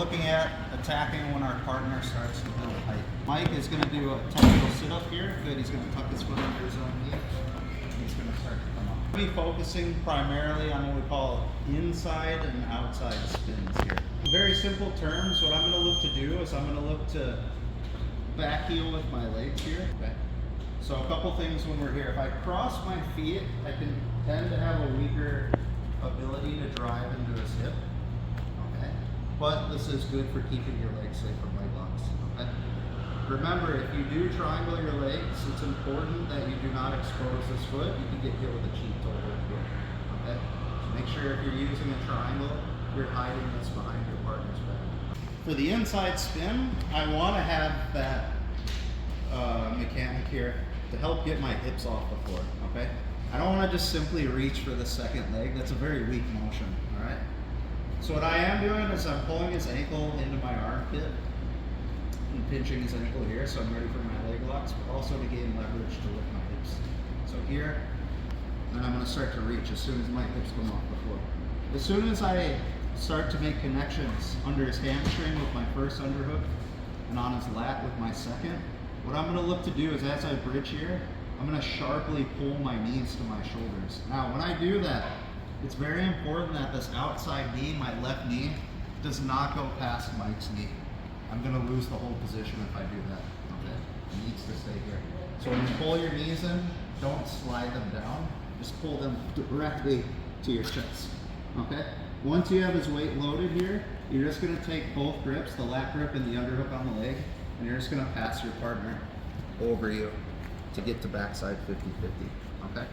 looking at attacking when our partner starts to build height. Mike is going to do a technical sit-up here. Good, he's going to tuck his foot under his own knee. He's going to start to come up. We'll be focusing primarily on what we call inside and outside spins here. In very simple terms, what I'm going to look to do is I'm going to look to back heel with my legs here. Okay. So a couple things when we're here. If I cross my feet, I can tend to have a weaker ability to drive into his hip. Okay. But this is good for keeping your legs safe from leg locks. Okay. Remember, if you do triangle your legs, it's important that you do not expose this foot. You can get hit with a cheap toehold here. Okay. So make sure if you're using a triangle, you're hiding this behind your partner's back. For the inside spin, I want to have that mechanic here to help get my hips off the floor, okay? I don't want to just simply reach for the second leg. That's a very weak motion, all right? So what I am doing is I'm pulling his ankle into my armpit and pinching his ankle here so I'm ready for my leg locks, but also to gain leverage to lift my hips. So here, and I'm going to start to reach as soon as my hips come off the floor. As soon as I start to make connections under his hamstring with my first underhook and on his lat with my second, what I'm going to look to do is as I bridge here, I'm going to sharply pull my knees to my shoulders. Now when I do that, it's very important that this outside knee, my left knee, does not go past Mike's knee. I'm going to lose the whole position if I do that. Okay? It needs to stay here. So when you pull your knees in, don't slide them down. Just pull them directly to your chest. Okay? Once you have his weight loaded here, you're just going to take both grips, the lat grip and the underhook on the leg, and you're just going to pass your partner over you to get to backside 50-50. Okay?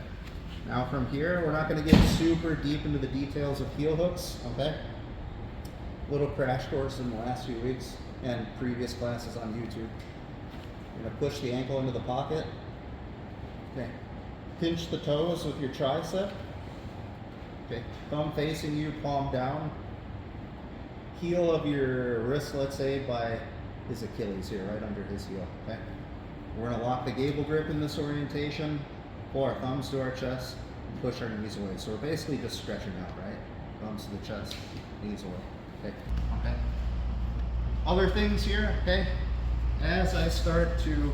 Now from here, we're not going to get super deep into the details of heel hooks. Okay? Little crash course in the last few weeks and previous classes on YouTube. You're going to push the ankle into the pocket. Okay. Pinch the toes with your tricep. Okay. Thumb facing you, palm down. Heel of your wrist, let's say, by his Achilles here, right under his heel. Okay. We're going to lock the gable grip in this orientation, pull our thumbs to our chest, and push our knees away. So we're basically just stretching out, right? Thumbs to the chest, knees away. Okay. Okay. Other things here, okay? As I start to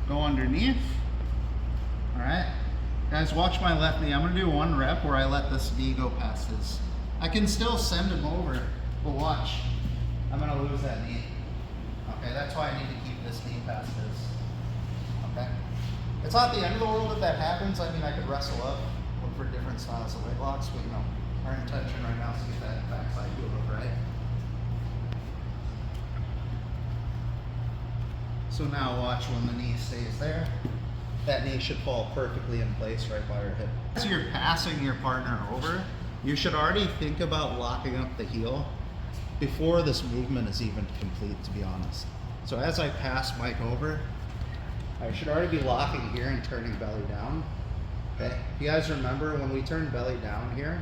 go underneath, all right? Guys, watch my left knee. I'm gonna do one rep where I let this knee go past his. I can still send him over, but watch. I'm gonna lose that knee. Okay, that's why I need to keep this knee past his. Okay? It's not the end of the world if that happens. I mean, I could wrestle up, look for different styles of leg locks, but you know, our intention right now is to get that backside heel hook, right? So now watch when the knee stays there. That knee should fall perfectly in place right by your hip. As you're passing your partner over, you should already think about locking up the heel before this movement is even complete, to be honest. So as I pass Mike over, I should already be locking here and turning belly down. Okay? If you guys remember when we turn belly down here,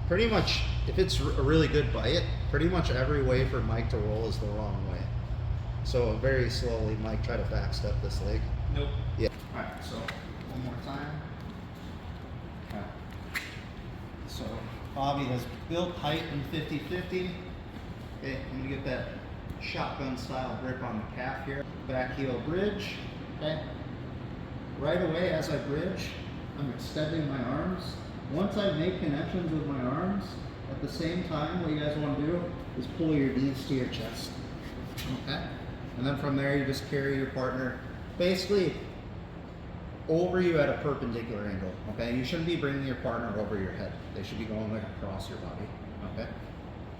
pretty much, if it's a really good bite, pretty much every way for Mike to roll is the wrong way. So very slowly, Mike, try to backstep this leg. Nope. Yeah. All right, so one more time. Okay. So Bobby has built height in 50-50. Okay, I'm gonna get that shotgun style grip on the calf here. Back heel bridge. Okay. Right away as I bridge, I'm extending my arms. Once I make connections with my arms, at the same time, what you guys want to do is pull your knees to your chest. Okay? And then from there, you just carry your partner basically over you at a perpendicular angle. Okay? You shouldn't be bringing your partner over your head. They should be going like across your body. Okay?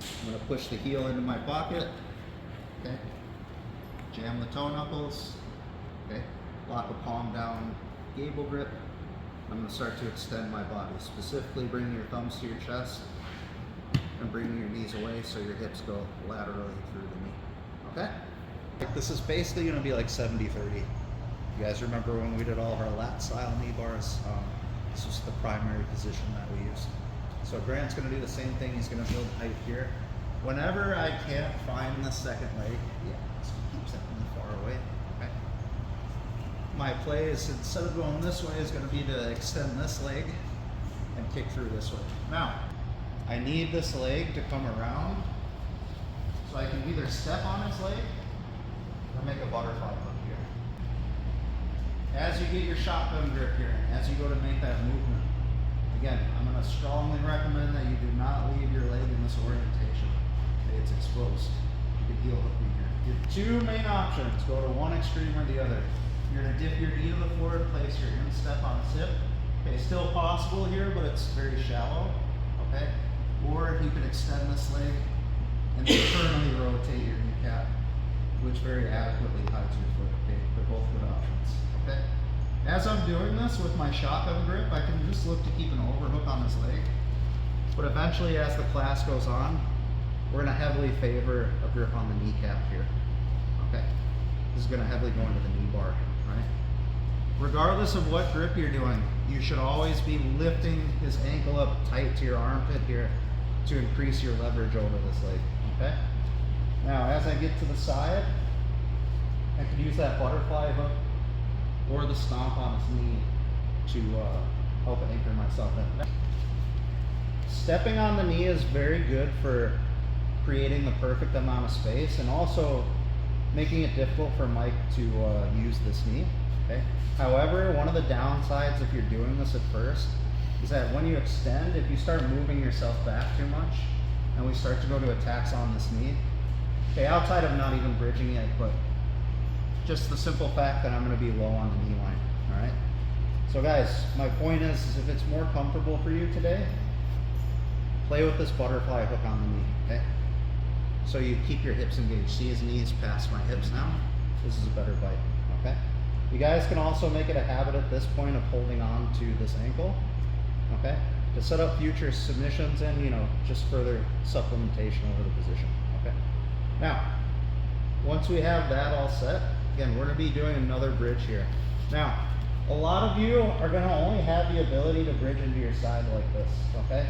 I'm going to push the heel into my pocket. Okay? Jam the toe knuckles. Okay? Lock the palm down, gable grip. I'm going to start to extend my body. Specifically, bringing your thumbs to your chest and bringing your knees away so your hips go laterally through the knee. Okay? This is basically going to be like 70-30. You guys remember when we did all of our lat style knee bars? This was the primary position that we used. So Grant's going to do the same thing. He's going to build height here. Whenever I can't find the second leg, just keep setting me far away. Okay? My play is, instead of going this way, is going to be to extend this leg and kick through this way. Now, I need this leg to come around So I can either step on his leg or make a butterfly hook here. As you get your shotgun grip here, and as you go to make that movement, again, I'm going to strongly recommend that you do not leave your leg in this orientation. Okay, it's exposed. You can heel hook me here. Your two main options, go to one extreme or the other. You're going to dip your knee to the floor, place your instep on his hip. Okay, still possible here, but it's very shallow. Okay, or you could extend this leg and internally rotate your kneecap, which very adequately hides your foot. Okay, they're both good options. Okay. As I'm doing this with my shotgun grip, I can just look to keep an overhook on his leg. But eventually, as the class goes on, we're going to heavily favor a grip on the kneecap here. Okay. This is going to heavily go into the knee bar, right? Regardless of what grip you're doing, you should always be lifting his ankle up tight to your armpit here to increase your leverage over this leg. Okay. Now, as I get to the side, I could use that butterfly hook or the stomp on his knee to help anchor myself in. Stepping on the knee is very good for creating the perfect amount of space and also making it difficult for Mike to use this knee. Okay. However, one of the downsides if you're doing this at first is that when you extend, if you start moving yourself back too much and we start to go to attacks on this knee, okay, outside of not even bridging it, but just the simple fact that I'm going to be low on the knee line. All right. So guys, my point is if it's more comfortable for you today, play with this butterfly hook on the knee. Okay. So you keep your hips engaged. See his knees past my hips now. This is a better bite. Okay. You guys can also make it a habit at this point of holding on to this ankle. Okay. To set up future submissions and just further supplementation over the position. Okay. Now, once we have that all set, again, we're going to be doing another bridge here. Now, a lot of you are going to only have the ability to bridge into your side like this, okay?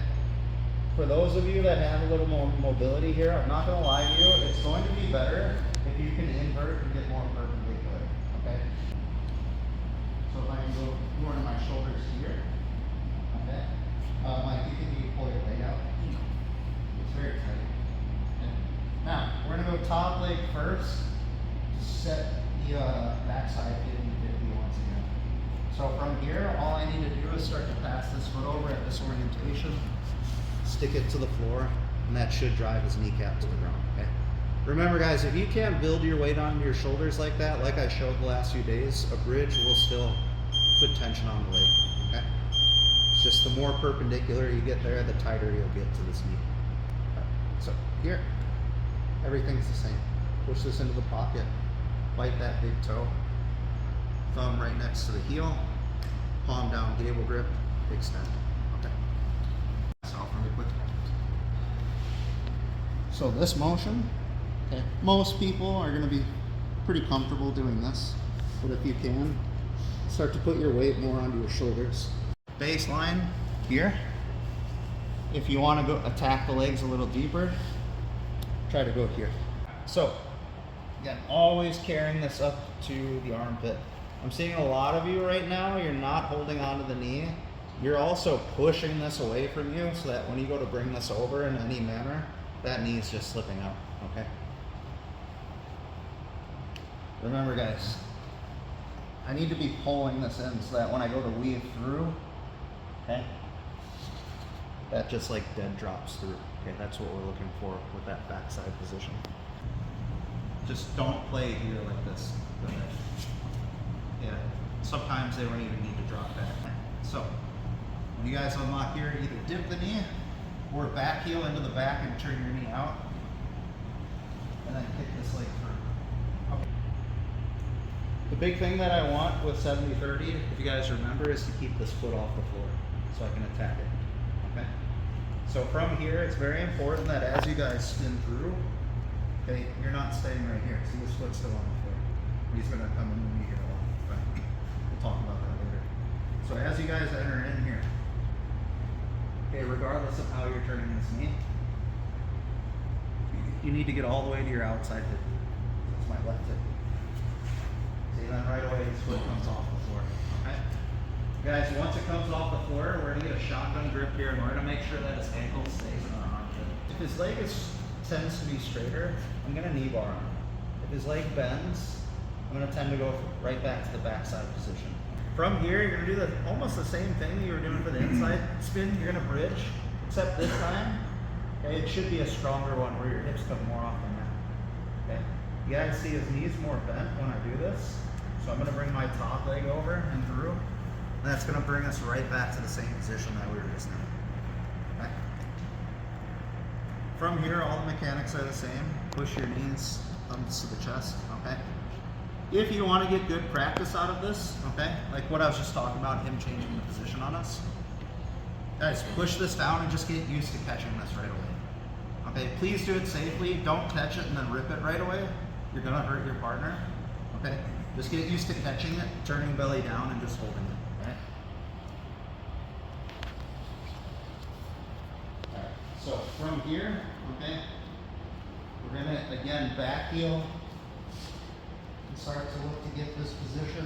For those of you that have a little more mobility here, I'm not going to lie to you, it's going to be better if you can invert and get more perpendicular, okay? So if I can go more to my shoulders here, okay? Mike, you can pull your leg out. It's very tight. Okay. Now, we're going to go top leg first to set the backside 50-50 once again. So from here, all I need to do is start to pass this foot over at this orientation, stick it to the floor, and that should drive his kneecap to the ground, okay? Remember guys, if you can't build your weight onto your shoulders like that, like I showed the last few days, a bridge will still put tension on the leg, okay? It's just the more perpendicular you get there, the tighter you'll get to this knee. Okay. So here, everything's the same. Push this into the pocket, bite that big toe, thumb right next to the heel, palm down, gable grip, extend. Okay. That's all really quick. So this motion, okay, most people are going to be pretty comfortable doing this, but if you can, start to put your weight more onto your shoulders. Baseline here. If you want to go attack the legs a little deeper, try to go here. So again, always carrying this up to the armpit. I'm seeing a lot of you right now, you're not holding onto the knee. You're also pushing this away from you so that when you go to bring this over in any manner, that knee is just slipping out, okay? Remember guys, I need to be pulling this in so that when I go to weave through, okay, that just like dead drops through. Okay, that's what we're looking for with that backside position. Just don't play here like this. Yeah, sometimes they don't even need to drop back. So, when you guys unlock here, either dip the knee or back heel into the back and turn your knee out. And then kick this leg through. Okay. The big thing that I want with 70-30, if you guys remember, is to keep this foot off the floor so I can attack it. Okay? So from here, it's very important that as you guys spin through, okay, you're not staying right here. See, this foot's still on the floor. He's going to come into me here a lot. Right? We'll talk about that later. So as you guys enter in here, okay, regardless of how you're turning this knee, you need to get all the way to your outside hip. That's my left hip. See, then right away his foot comes off the floor. Okay? Guys, once it comes off the floor, we're going to get a shotgun grip here and we're going to make sure that his ankle stays in our armpit. If his leg is tends to be straighter, I'm gonna knee bar him. If his leg bends, I'm gonna tend to go right back to the backside position. From here, you're gonna do almost the same thing you were doing for the inside spin. You're gonna bridge, except this time, okay, it should be a stronger one where your hips come more off the mat. Okay, you guys see his knees more bent when I do this. So I'm gonna bring my top leg over and through. And that's gonna bring us right back to the same position that we were just in. Okay. From here, all the mechanics are the same. Push your knees, thumbs to the chest, okay? If you want to get good practice out of this, okay, like what I was just talking about, him changing the position on us, guys, push this down and just get used to catching this right away. Okay, please do it safely. Don't catch it and then rip it right away. You're gonna hurt your partner. Okay, just get used to catching it, turning belly down, and just holding it. Okay. All right. So from here, okay, we're gonna again back heel. Start to look to get this position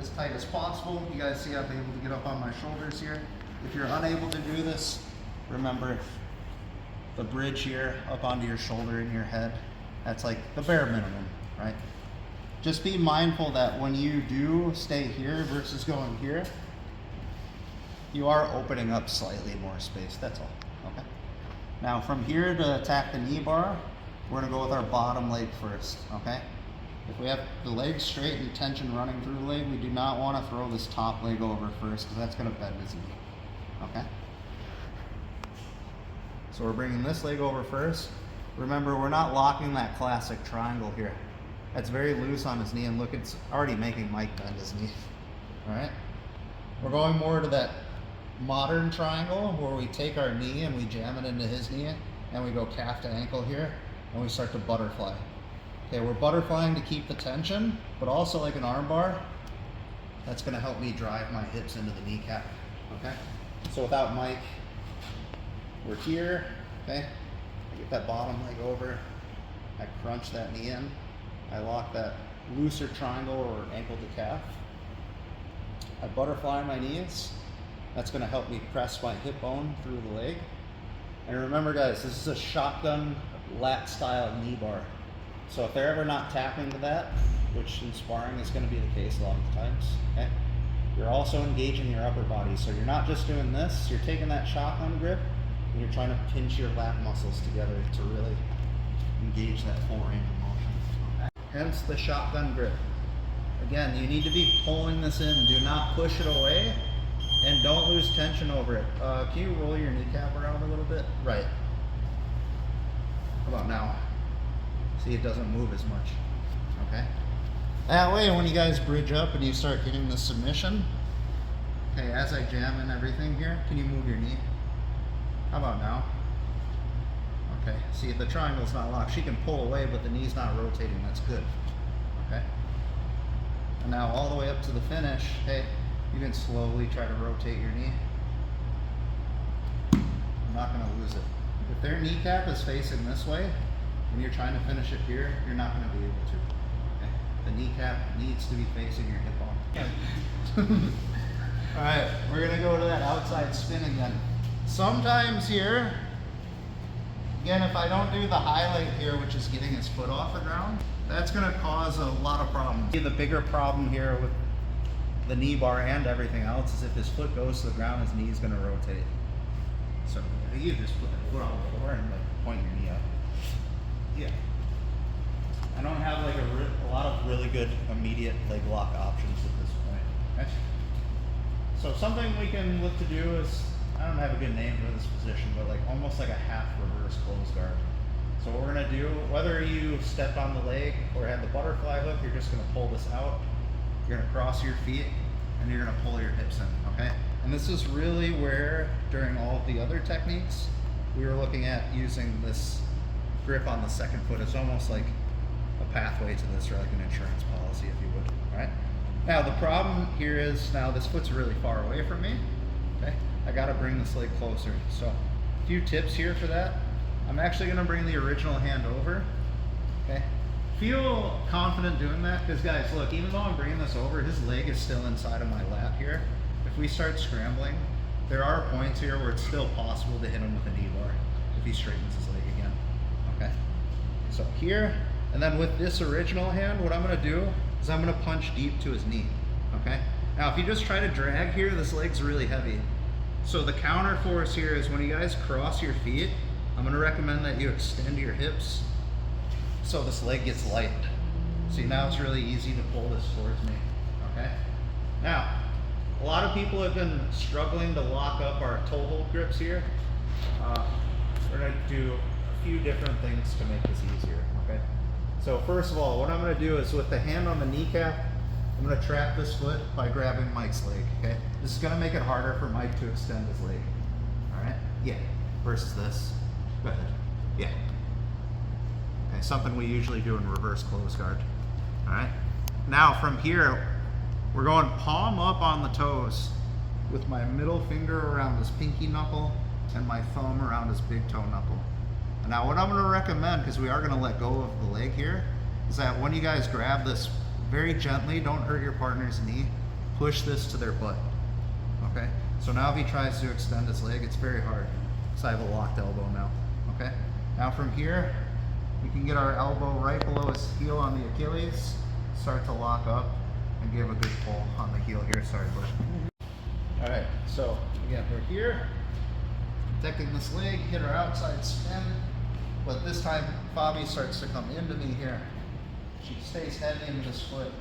as tight as possible. You guys see I'm able to get up on my shoulders here. If you're unable to do this, remember the bridge here up onto your shoulder and your head. That's like the bare minimum, right? Just be mindful that when you do stay here versus going here, you are opening up slightly more space, that's all, okay? Now from here to attack the knee bar, we're gonna go with our bottom leg first, okay? If we have the leg straight and tension running through the leg, we do not want to throw this top leg over first because that's going to bend his knee. Okay? So we're bringing this leg over first. Remember, we're not locking that classic triangle here. That's very loose on his knee, and look, it's already making Mike bend his knee. Alright? We're going more to that modern triangle where we take our knee and we jam it into his knee, and we go calf to ankle here, and we start to butterfly. Okay, we're butterflying to keep the tension, but also like an arm bar, that's gonna help me drive my hips into the kneecap, okay? So without Mike, we're here, okay? I get that bottom leg over, I crunch that knee in, I lock that looser triangle or ankle to calf, I butterfly my knees, that's gonna help me press my hip bone through the leg. And remember guys, this is a shotgun lat style knee bar. So if they're ever not tapping to that, which in sparring is going to be the case a lot of times, okay, you're also engaging your upper body. So you're not just doing this, you're taking that shotgun grip and you're trying to pinch your lat muscles together to really engage that full range of motion. Okay. Hence the shotgun grip. Again, you need to be pulling this in. Do not push it away and don't lose tension over it. Can you roll your kneecap around a little bit? Right. How about now? See, it doesn't move as much, okay? That way, when you guys bridge up and you start getting the submission, okay, as I jam in everything here, can you move your knee? How about now? Okay, see, the triangle's not locked. She can pull away, but the knee's not rotating. That's good, okay? And now all the way up to the finish, hey, you can slowly try to rotate your knee. I'm not gonna lose it. If their kneecap is facing this way, when you're trying to finish it here, you're not going to be able to. Okay? The kneecap needs to be facing your hip bone. All right, we're going to go to that outside spin again. Sometimes here, again, if I don't do the highlight here, which is getting his foot off the ground, that's going to cause a lot of problems. The bigger problem here with the knee bar and everything else is if his foot goes to the ground, his knee is going to rotate. So you just put the foot on the floor and like point your knee up. Yeah. I don't have like a lot of really good immediate leg lock options at this point. Okay. So something we can look to do is, I don't have a good name for this position, but like almost like a half reverse close guard. So what we're gonna do, whether you step on the leg or have the butterfly hook, you're just gonna pull this out. You're gonna cross your feet and you're gonna pull your hips in, okay? And this is really where, during all of the other techniques, we were looking at using this grip on the second foot. It's almost like a pathway to this, or like an insurance policy, if you would. All right. Now the problem here is now this foot's really far away from me. Okay. I got to bring this leg closer. So a few tips here for that. I'm actually going to bring the original hand over. Okay. Feel confident doing that because guys, look, even though I'm bringing this over, his leg is still inside of my lat here. If we start scrambling, there are points here where it's still possible to hit him with a knee bar if he straightens his leg again. Okay. So here, and then with this original hand, what I'm gonna do is I'm gonna punch deep to his knee, okay? Now, if you just try to drag here, this leg's really heavy. So the counter force here is when you guys cross your feet, I'm gonna recommend that you extend your hips so this leg gets light. See, now it's really easy to pull this towards me, okay? Now, a lot of people have been struggling to lock up our toe hold grips here. We're gonna do a few different things to make this easier, okay? So first of all, what I'm gonna do is with the hand on the kneecap, I'm gonna trap this foot by grabbing Mike's leg, okay? This is gonna make it harder for Mike to extend his leg, all right? Yeah, versus this, go ahead, yeah. Okay, something we usually do in reverse close guard, all right? Now from here, we're going palm up on the toes with my middle finger around his pinky knuckle and my thumb around his big toe knuckle. And now what I'm gonna recommend, because we are gonna let go of the leg here, is that when you guys grab this very gently, don't hurt your partner's knee, push this to their butt, okay? So now if he tries to extend his leg, it's very hard, because I have a locked elbow now, okay? Now from here, we can get our elbow right below his heel on the Achilles, start to lock up, and give a good pull on the heel here, sorry, bud. All right, so again, we're here, protecting this leg, hit our outside spin, but this time Fabi starts to come into me here. She stays heavy into this foot,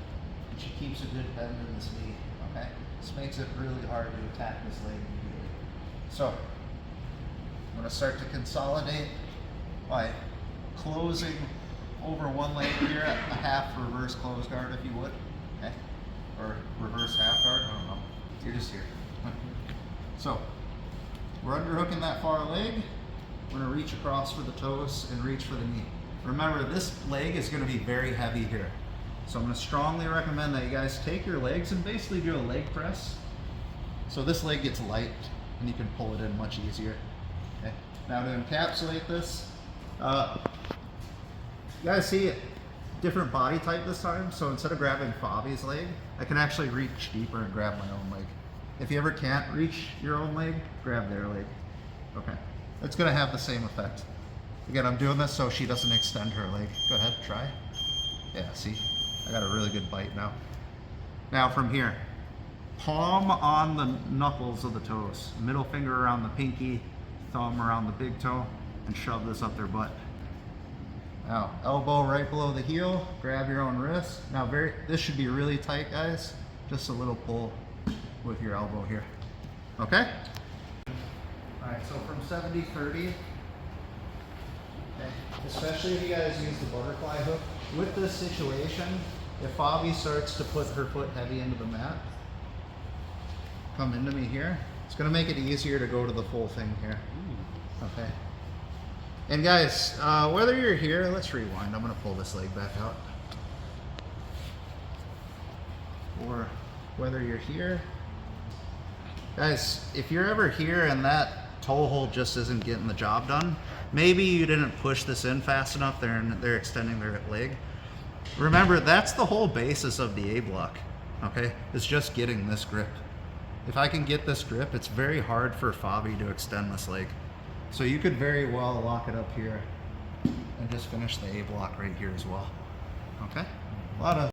and she keeps a good bend in this knee, okay? This makes it really hard to attack this leg immediately. So, I'm gonna start to consolidate by closing over one leg here at a half reverse close guard, if you would, okay? Or reverse half guard, I don't know. You're just here. So, we're underhooking that far leg. We're gonna reach across for the toes and reach for the knee. Remember, this leg is gonna be very heavy here. So I'm gonna strongly recommend that you guys take your legs and basically do a leg press. So this leg gets light and you can pull it in much easier. Okay. Now to encapsulate this, you guys see it, different body type this time. So instead of grabbing Fabi's leg, I can actually reach deeper and grab my own leg. If you ever can't reach your own leg, grab their leg. Okay, it's gonna have the same effect. Again, I'm doing this so she doesn't extend her leg. Go ahead, try. Yeah, see, I got a really good bite now. Now from here, palm on the knuckles of the toes, middle finger around the pinky, thumb around the big toe, and shove this up their butt. Now, elbow right below the heel, grab your own wrist. Now this should be really tight, guys. Just a little pull with your elbow here, okay? All right, so from 70-30, okay, especially if you guys use the butterfly hook, with this situation, if Fabi starts to put her foot heavy into the mat, come into me here, it's gonna make it easier to go to the full thing here, okay? And guys, whether you're here, let's rewind, I'm gonna pull this leg back out. Or whether you're here, guys, if you're ever here and that toe hold just isn't getting the job done, maybe you didn't push this in fast enough, they're extending their leg. Remember, that's the whole basis of the A block, okay? It's just getting this grip. If I can get this grip, it's very hard for Fabi to extend this leg. So you could very well lock it up here and just finish the A block right here as well, okay? A lot of